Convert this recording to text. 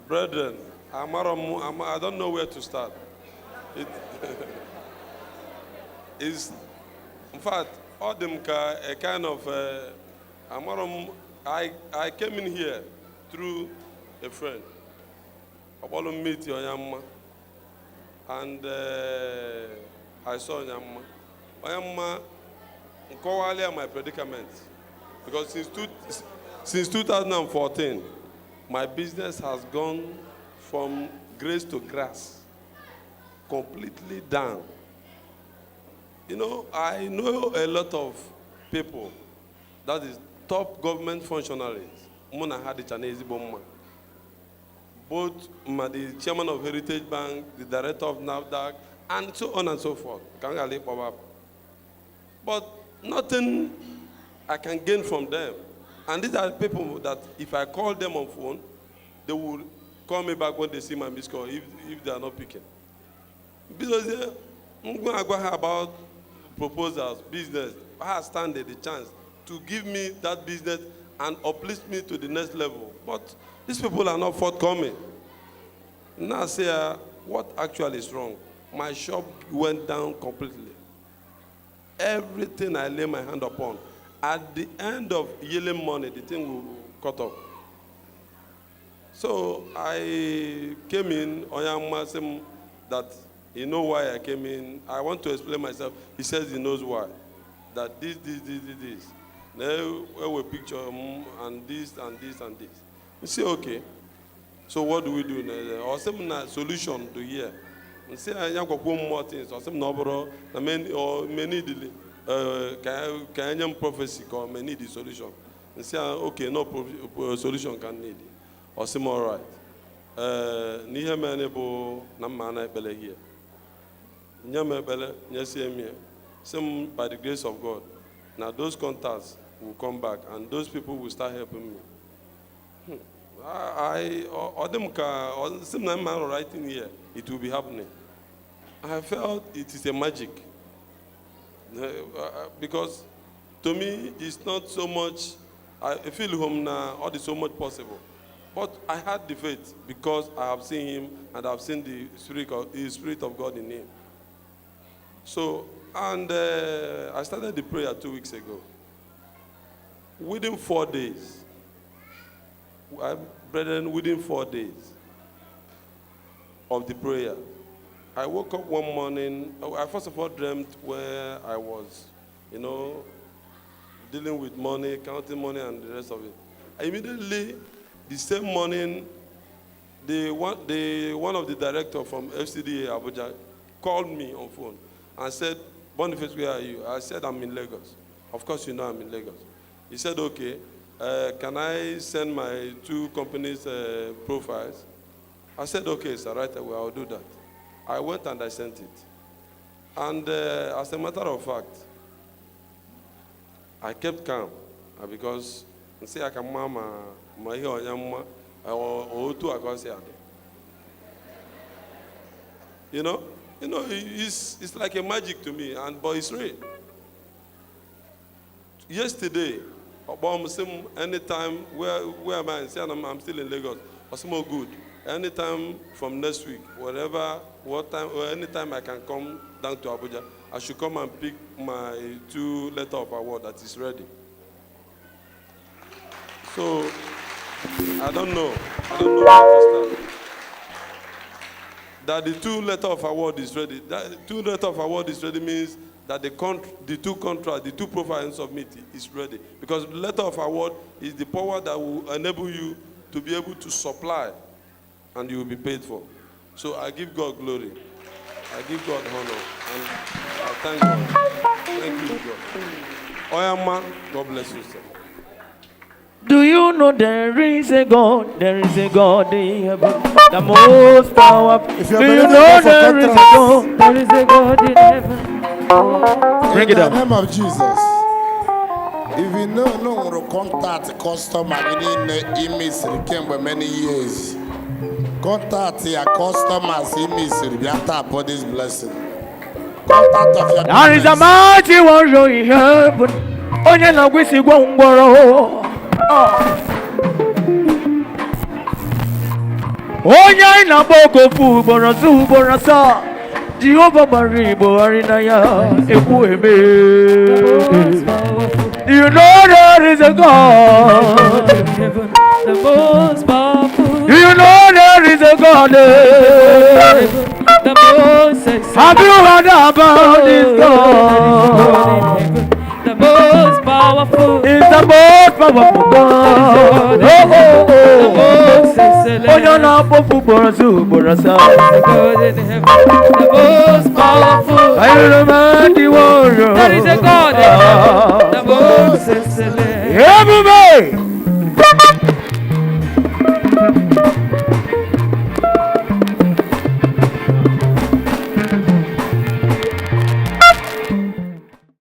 Brethren, I don't know where to start. It is, in fact, all them a kind of I came in here through a friend. I want to meet your Yamma, and I saw Yamma. Yamma, my predicament, because since 2014, my business has gone from grace to grass, completely down. You know, I know a lot of people, that is top government functionaries. Mona had the Chinese bomb. Both the chairman of Heritage Bank, the director of NAFDAC, and so on and so forth. But nothing I can gain from them. And these are people that if I call them on phone, they will call me back when they see my missed call if they are not picking. Because I'm going to go about proposals, business. I have standed the chance to give me that business and uplift me to the next level. But these people are not forthcoming. Now I say, what actually is wrong? My shop went down completely. Everything I lay my hand upon, at the end of yielding money, the thing will cut off. So I came in, Oyama said that he knows why I came in. I want to explain myself. He says he knows why. That this. Now we picture and this and this and this. You say, okay. So what do we do now? Or some solution to here. And say I have one more things. Or some number or many can prophecy or may need the solution. And say okay, no solution can need. Or some all right. Nihe manebo na mana bele here. Nyame bele nyesiemie. Some by the grace of God. Now those contacts will come back and those people will start helping me. Some man writing here, it will be happening. I felt it is a magic. Because to me, it's not so much, I feel home now, all is so much possible. But I had the faith because I have seen him and I've seen the Spirit of God in him. So, and I started the prayer 2 weeks ago. Within 4 days, within 4 days of the prayer, I woke up one morning. I first of all dreamt where I was, dealing with money, counting money, and the rest of it. Immediately, the same morning, one of the directors from FCDA Abuja called me on phone and said, Boniface, where are you? I said, I'm in Lagos. Of course, you know I'm in Lagos. He said, okay, can I send my 2 companies' profiles? I said, okay, sir, right away, I'll do that. I went and I sent it. And as a matter of fact, I kept calm because say I can mama my or two it's like a magic to me, but it's real. Yesterday, anytime where am I? Say I'm still in Lagos. Osmo good. Anytime from next week, what time, or anytime I can come down to Abuja, I should come and pick my 2 letter of award that is ready. So I don't know where to start. That the 2 letter of award is ready. That 2 letter of award is ready means that the 2 contracts, the 2 profiles submit is ready. Because the letter of award is the power that will enable you to be able to supply, and you will be paid for. So I give God glory. I give God honor. And I thank God. Thank you, God. Oyama, God bless you, sir. Do you know there is a God? There is a God in heaven, the most powerful. Do you know there is a God? There is a God in heaven. Bring it up. In the name of Jesus. If you know no contact customer within the image came for many years. Contact your customers image be for this blessing. Contact of your there is a mighty warrior in heaven. Onye na gwisi gwongworo. Onya ina boko fu borazu borasa. Jehovah Maribo Arinaya Ekueme. You know there is a God. The most powerful. You know there is a God. The most sexy. Have you heard about this God? The most powerful. It's the most powerful God. The most excellent. Oh, you're not powerful, Borazu, Borasa. The God in heaven. The most powerful. I am the mighty warrior. That is